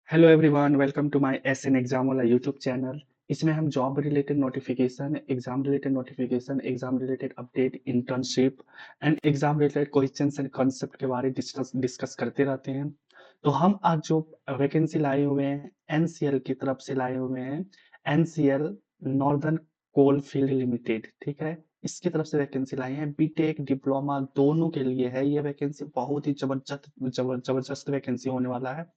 Hello everyone, welcome to my SN exam वाला YouTube channel. इसमें हम job related notification, exam related update, internship and exam related questions and concept के बारे discuss discuss करते रहते हैं। तो हम आज जो वैकेंसी लाए हुए हैं एनसीएल की तरफ से लाए हुए हैं। NCL northern coal field limited, ठीक है। इसकी तरफ से वैकेंसी लाए हैं, बीटेक डिप्लोमा दोनों के लिए है ये वैकेंसी। बहुत ही जबरदस्त वैकेंसी होने वाला है।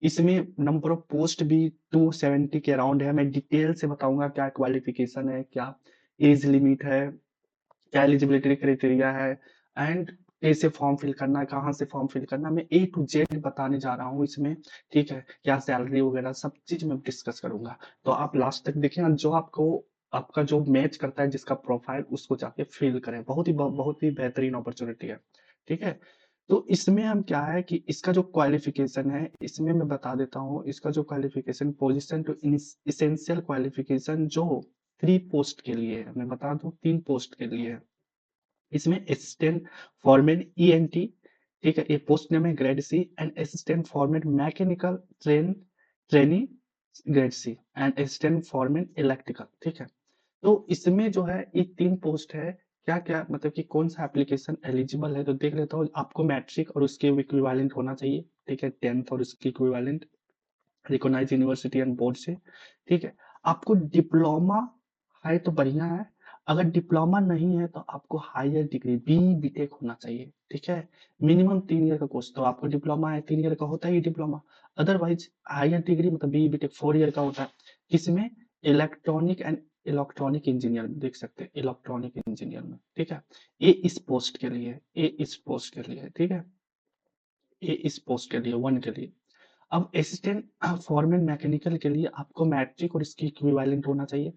इसमें नंबर ऑफ पोस्ट भी 270 के अराउंड है। मैं डिटेल से बताऊंगा क्या क्वालिफिकेशन है, क्या एज लिमिट है, क्या एलिजिबिलिटी क्राइटेरिया है एंड कैसे फॉर्म फिल करना है, कहाँ से फॉर्म फिल करना है। मैं ए टू जेड बताने जा रहा हूँ इसमें, ठीक है। क्या सैलरी वगैरह सब चीज मैं डिस्कस करूंगा, तो आप लास्ट तक देखें। जो आपको आपका जो मैच करता है, जिसका प्रोफाइल, उसको जाके फिल करें। बहुत ही बेहतरीन अपॉर्चुनिटी है, ठीक है। तो इसमें हम क्या है कि इसका जो क्वालिफिकेशन है, इसमें मैं बता देता हूँ इसका जो qualification, position to essential qualification जो 3 पोस्ट के लिए है, मैं बता दूं 3 पोस्ट के लिए है। इसमें असिस्टेंट फॉरमैन ईएनटी, ठीक है, ये पोस्ट नेम है grade C. And assistant foreman mechanical trainee grade C. And assistant foreman electrical, ठीक है। तो इसमें जो है ये 3 पोस्ट है। क्या क्या मतलब कि कौन सा एप्लीकेशन एलिजिबल है, तो देख लेता हूँ। आपको मैट्रिक और उसके इक्विवेलेंट होना चाहिए, ठीक है, 10th और उसके equivalent recognise university and board से, ठीक है। आपको डिप्लोमा है तो बढ़िया है। अगर डिप्लोमा नहीं है तो आपको हायर डिग्री बी बीटेक होना चाहिए, ठीक है। मिनिमम 3 ईयर का कोर्स, तो आपको डिप्लोमा है 3 ईयर का होता है डिप्लोमा। अदरवाइज हायर डिग्री मतलब बी बीटेक 4 ईयर का होता है। इसमें इलेक्ट्रॉनिक एंड इलेक्ट्रॉनिक इंजीनियर में देख सकते हैं, इलेक्ट्रॉनिक इंजीनियर में, ठीक है। ये इस पोस्ट के लिए, ये इस पोस्ट के लिए, ठीक है। ये इस पोस्ट के लिए 1 के लिए। अब असिस्टेंट फॉरमैन मैकेनिकल के लिए आपको मैट्रिक और इसकी इक्विवेलेंट होना चाहिए,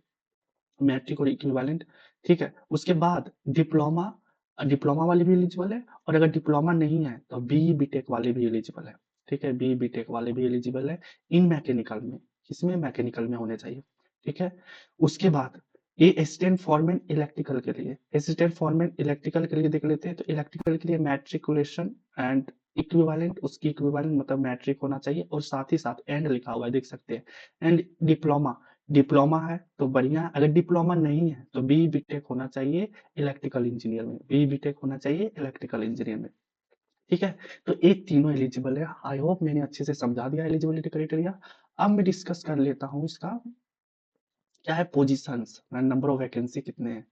मैट्रिक और इक्विवेलेंट, ठीक है। उसके बाद डिप्लोमा, डिप्लोमा वाले भी एलिजिबल है। और अगर डिप्लोमा नहीं है तो बी बीटेक वाले भी एलिजिबल है, ठीक है। बी बीटेक वाले भी एलिजिबल है इन मैकेनिकल में, किसमें, मैकेनिकल में होने चाहिए, ठीक है। उसके बाद ये असिस्टेंट फॉरमैन इलेक्ट्रिकल के लिए, असिस्टेंट फॉरमैन इलेक्ट्रिकल के लिए देख लेते हैं। तो इलेक्ट्रिकल के लिए मैट्रिकुलेशन एंड इक्विवेलेंट, उसकी इक्विवेलेंट मतलब मैट्रिक होना चाहिए। और साथ ही साथ एंड लिखा हुआ है, देख सकते हैं। एंड डिप्लोमा, डिप्लोमा है तो बढ़िया है। अगर डिप्लोमा नहीं है तो बी बीटेक होना चाहिए इलेक्ट्रिकल इंजीनियर में, बी बीटेक होना चाहिए इलेक्ट्रिकल इंजीनियर में, ठीक है। तो ये तीनों एलिजिबल है। आई होप मैंने अच्छे से समझा दिया एलिजिबिलिटी क्राइटेरिया। अब मैं डिस्कस कर लेता हूँ इसका क्या है पोजीशंस, नंबर ऑफ वैकेंसी कितने हैं।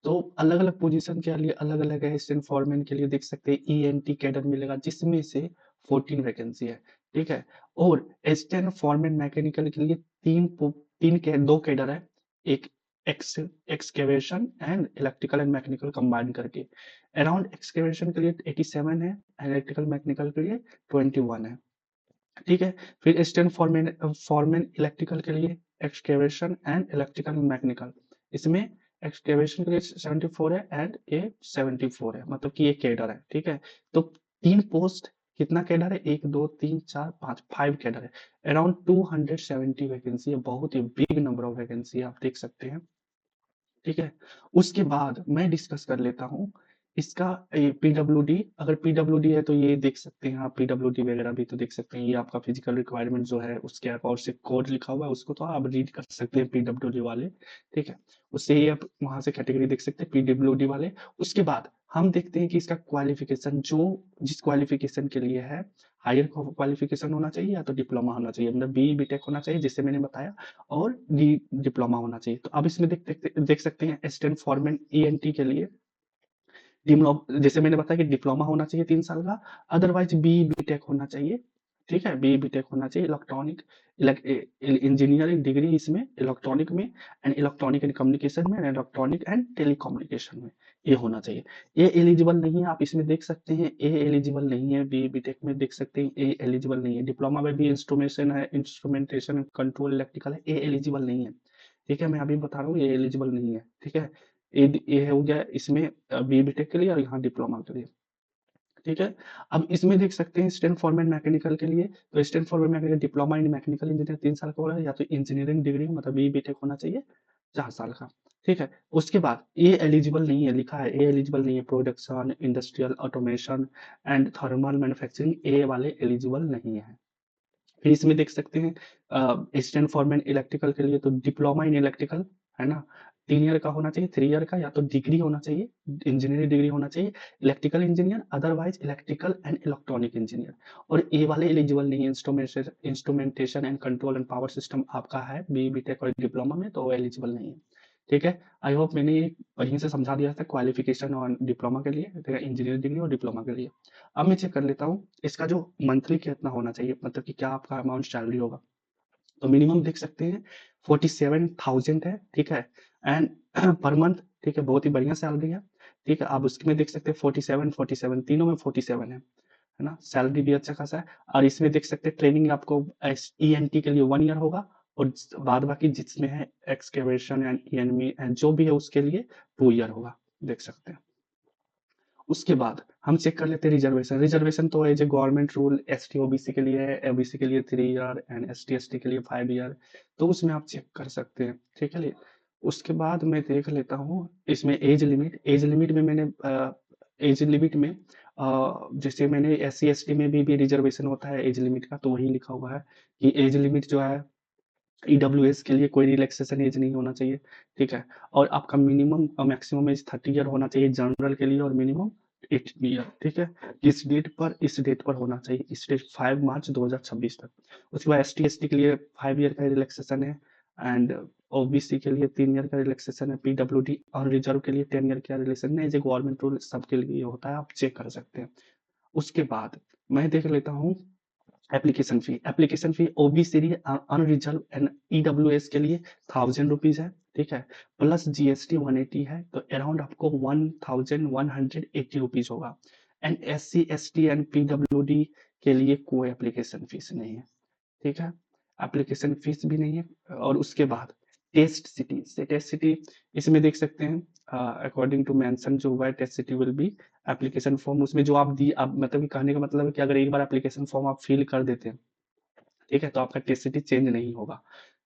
तो अलग अलग पोजीशन के लिए अलग अलग है। असिस्टेंट फॉरमैन के लिए देख सकते हैं ईएनटी कैडर मिलेगा, जिसमें से 14 वैकेंसी है, ठीक है। और असिस्टेंट फॉरमैन मैकेनिकल के लिए दो कैडर है। एक x excavation and electrical and mechanical combine करके। अराउंड एक्सकेवेशन के लिए 87 है, इलेक्ट्रिकल मैकेनिकल के लिए 21 है, ठीक है। फिर असिस्टेंट फॉरमैन फॉरमैन इलेक्ट्रिकल के लिए एक्सकेवेशन एंड इलेक्ट्रिकल मैकेनिकल, इसमें एक्सकेवेशन के लिए 74 है एंड ये 74 है, मतलब कि ये कैडर है, ठीक है। तो 3 पोस्ट, कितना कैडर है, 1 2 3 4 5, 5 कैडर है। अराउंड 270 वैकेंसी है, बहुत ही बिग नंबर ऑफ वैकेंसी आप देख सकते हैं, ठीक है। उसके बाद मैं डिस्कस कर लेता हूँ इसका पीडब्ल्यूडी। अगर पीडब्ल्यूडी है तो ये देख सकते हैं आप, पीडब्ल्यूडी वगैरह भी तो देख सकते हैं। ये आपका फिजिकल रिक्वायरमेंट जो है उसके अकॉर्ड से कोड लिखा हुआ है, उसको तो आप रीड कर सकते हैं पीडब्ल्यूडी वाले, ठीक है। उससे ही आप वहां से कैटेगरी देख सकते हैं पीडब्ल्यूडी वाले। उसके बाद हम देखते हैं कि इसका क्वालिफिकेशन, जो जिस क्वालिफिकेशन के लिए है, हायर क्वालिफिकेशन होना चाहिए या तो डिप्लोमा होना चाहिए, मतलब बी बीटेक होना चाहिए जिससे मैंने बताया, और डी डिप्लोमा होना चाहिए। तो अब इसमें देख सकते हैं असिस्टेंट फॉरमैन ईएनटी के लिए जैसे मैंने बताया कि डिप्लोमा होना चाहिए 3 साल का। अदरवाइज बी बीटेक होना चाहिए, ठीक है। बी बीटेक होना चाहिए इलेक्ट्रॉनिक इंजीनियरिंग डिग्री इसमें इलेक्ट्रॉनिक में, एंड इलेक्ट्रॉनिक एंड कम्युनिकेशन में, एंड इलेक्ट्रॉनिक एंड टेलीकम्युनिकेशन में, ये होना चाहिए। ए एलिजिबल नहीं है, आप इसमें देख सकते हैं ए एलिजिबल नहीं है। बी बीटेक में देख सकते हैं ए एलिजिबल नहीं है। डिप्लोमा में भी इंस्ट्रूमेशन है, इंस्ट्रूमेंटेशन कंट्रोल इलेक्ट्रिकल है, ए एलिजिबल नहीं है, ठीक है। मैं अभी बता रहा हूँ ये एलिजिबल नहीं है, ठीक है। ये हो गया इसमें बी बीटेक के लिए, और यहाँ डिप्लोमा के लिए, ठीक है। अब इसमें देख सकते हैं स्टैंड फॉरमैन मैकेनिकल के लिए। तो stand foreman mechanical diploma in mechanical engineer 3 साल का हो रहा है, या तो इंजीनियरिंग डिग्री मतलब बी बीटेक होना चाहिए 4 साल का, ठीक है। उसके बाद ये एलिजिबल नहीं है, लिखा है ए एलिजिबल नहीं है। Production, industrial automation and thermal manufacturing, A वाले एलिजिबल नहीं है, फिर इसमें देख सकते हैं असिस्टेंट फॉरमैन इलेक्ट्रिकल के लिए तो डिप्लोमा इन इलेक्ट्रिकल, है ना, 3 ईयर का होना चाहिए, 3 ईयर का, या तो डिग्री होना चाहिए, इंजीनियरिंग डिग्री होना चाहिए, electrical engineer, otherwise electrical and electronic engineer. और ये वाले एलिजिबल नहीं है, instrumentation and control and power system आपका है बी बीटेक और डिप्लोमा में, तो वो एलिजिबल नहीं है। ठीक है, आई होप मैंने ये बढ़िया से समझा दिया था क्वालिफिकेशन और डिप्लोमा के लिए, इंजीनियरिंग डिग्री और डिप्लोमा के लिए। अब मैं चेक कर लेता हूँ इसका जो मंथली कितना होना चाहिए, मतलब कि क्या आपका अमाउंट सैलरी होगा। तो मिनिमम देख सकते हैं 47,000 है, ठीक है, एंड पर मंथ, ठीक है, बहुत ही बढ़िया सैलरी है। ठीक है, आप उसमें देख सकते हैं 47 तीनों में 47 है ना, सैलरी भी अच्छा खासा है। और इसमें देख सकते हैं ट्रेनिंग आपको ENT के लिए 1 ईयर होगा, और बाद बाकी जिसमें है एक्सकेवेशन एंड ENME एंड जो भी है उसके लिए 2 ईयर होगा, देख सकते हैं। उसके बाद हम चेक कर लेते हैं रिजर्वेशन। रिजर्वेशन तो as a government rule ST OBC के लिए है, OBC के लिए 3 ईयर एंड ST ST के लिए 5 ईयर, तो उसमें आप चेक कर सकते हैं। ठीक है, उसके बाद मैं देख लेता हूँ इसमें एज लिमिट। एज लिमिट में मैंने एज लिमिट में जैसे मैंने SC ST में भी रिजर्वेशन होता है एज लिमिट का, तो वही लिखा हुआ है कि एज लिमिट जो है EWS के लिए कोई रिलैक्सेशन एज नहीं होना चाहिए। ठीक है, और आपका मिनिमम मैक्सिमम एज 30 ईयर होना चाहिए जनरल के लिए, और मिनिमम 18 ईयर। ठीक है, इस डेट पर होना चाहिए, इस डेट 5 मार्च 2026 तक। उसके बाद ST ST के लिए 5 ईयर का रिलैक्सेशन है, एंड OBC के लिए 3 ईयर का रिलैक्सेशन है, PWD और रिजर्व के लिए 10 ईयर का रिलैक्सेशन है। ये गवर्नमेंट रूल सबके लिए होता है, आप चेक कर सकते हैं। उसके बाद मैं देख लेता हूँ application fee. Application fee OBC unreserve and EWS के लिए 1000 रुपीज़ है, ठीक है, प्लस GST 180 है, तो अराउंड आपको 1180 रुपीज़ होगा। And SC ST and PWD के लिए कोई एप्लीकेशन फीस नहीं है। ठीक है, एप्लीकेशन फीस भी नहीं है। और उसके बाद टेस्ट सिटी इसमें देख सकते हैं अकॉर्डिंग टू मेंशन जो हुआ है, test city will be application form, उसमें जो आप दी आप मतलब कि कहने का मतलब है कि अगर एक बार एप्लीकेशन फॉर्म आप फिल कर देते हैं, ठीक है, तो आपका टेस्ट सिटी चेंज नहीं होगा।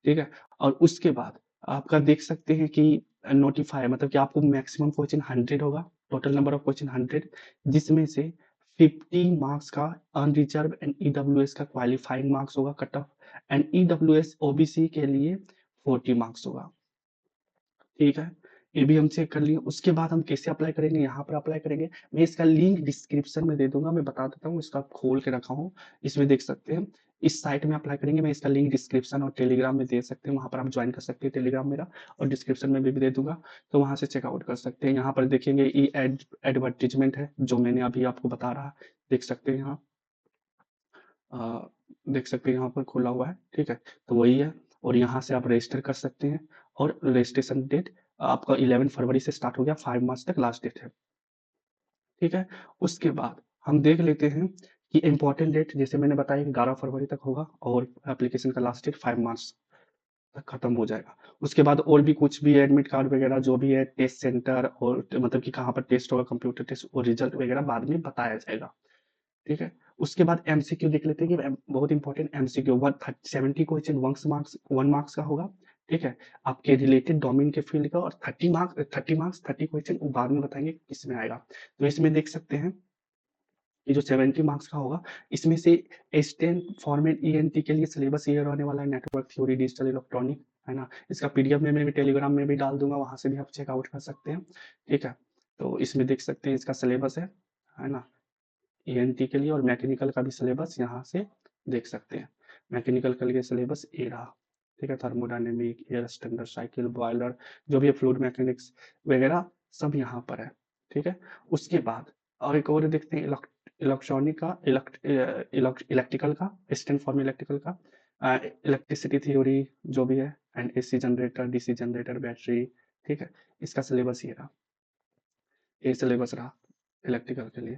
ठीक है, और उसके बाद आपका देख सकते हैं कि नोटिफाई मतलब कि आपको मैक्सिमम क्वेश्चन 100 होगा, टोटल नंबर ऑफ क्वेश्चन 100, जिसमें से 50 मार्क्स का अनरिजर्व एंड EWS का क्वालिफाइंग मार्क्स होगा cut off, and EWS OBC के लिए 40 मार्क्स होगा। ठीक है, ये भी हम चेक कर लिए। उसके बाद हम कैसे अप्लाई करेंगे, यहाँ पर अप्लाई करेंगे। मैं इसका लिंक डिस्क्रिप्शन में दे दूंगा, मैं बता देता हूँ, इसका खोल के रखा हूँ, इसमें देख सकते हैं। इस साइट में अप्लाई करेंगे, मैं इसका लिंक डिस्क्रिप्शन और टेलीग्राम में दे सकते हैं, वहाँ पर आप ज्वाइन कर सकते हैं टेलीग्राम मेरा, और डिस्क्रिप्शन में भी दे दूंगा, तो वहाँ से चेकआउट कर सकते हैं। यहाँ पर देखेंगे ई एडवर्टीजमेंट है जो मैंने अभी आपको बता रहा, देख सकते हैं यहाँ, देख सकते हैं यहाँ पर खुला हुआ है। ठीक है, तो वही है, और यहाँ से आप रजिस्टर कर सकते हैं, और रजिस्ट्रेशन डेट आपका 11 फरवरी से स्टार्ट हो गया, 5 मार्च तक लास्ट डेट है। ठीक है, उसके बाद हम देख लेते हैं कि इंपॉर्टेंट डेट जैसे मैंने बताया 11 फरवरी तक होगा, और एप्लीकेशन का लास्ट डेट 5 मार्च तक खत्म हो जाएगा। उसके बाद और भी कुछ भी एडमिट कार्ड वगैरह जो भी है, टेस्ट सेंटर और मतलब कि कहाँ पर टेस्ट होगा, कंप्यूटर टेस्ट और रिजल्ट वगैरह बाद में बताया जाएगा। ठीक है, उसके बाद MCQ देख लेते हैं कि बहुत इंपॉर्टेंट MCQ 170 क्वेश्चन 1 मार्क्स का होगा। ठीक है, आपके रिलेटेड डोमेन के फील्ड का, और 30 क्वेश्चन बाद में बताएंगे किस में आएगा। तो इसमें देख सकते हैं ये जो 70 मार्क्स का होगा, इसमें से स्टेन फॉर्मेट ENT के लिए सिलेबस ये रहने वाला है, नेटवर्क थ्योरी डिजिटल इलेक्ट्रॉनिक, है ना, इसका PDF में मैं भी टेलीग्राम में भी डाल दूंगा, वहां से भी आप चेकआउट कर सकते हैं। ठीक है, तो इसमें देख सकते हैं इसका सिलेबस है ना, ENT के लिए, और मैकेनिकल का भी सिलेबस यहाँ से देख सकते हैं। मैकेनिकल के लिए सिलेबस ये रहा। ठीक है, thermodynamic, air standard cycle, boiler, जो भी फ्लूइड मैकेनिक्स वगैरह सब यहाँ पर है। ठीक है, उसके बाद और एक और देखते हैं इलेक्ट्रॉनिक का, इलेक्ट्रिकल का, स्टैंड फॉर्म इलेक्ट्रिकल का, इलेक्ट्रिसिटी थ्योरी जो भी है, and AC generator, DC generator, battery. ठीक है, इसका सिलेबस ये रहा, ये सिलेबस रहा इलेक्ट्रिकल के लिए।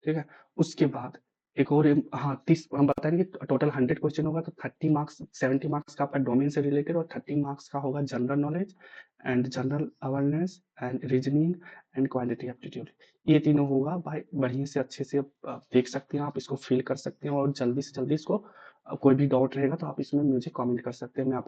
ठीक है, उसके बाद एक और हाँ 30 हम बताएंगे टोटल 100 क्वेश्चन होगा, तो 30 मार्क्स 70 मार्क्स का आपका डोमेन से रिलेटेड, और 30 मार्क्स का होगा general knowledge and general awareness and reasoning and quality aptitude. ये तीनों होगा भाई, बढ़िया से अच्छे से देख सकते हैं, आप इसको फिल कर सकते हैं, और जल्दी से जल्दी इसको कोई भी डाउट रहेगा तो आप इसमें मुझे कमेंट कर सकते हैं, मैं आपको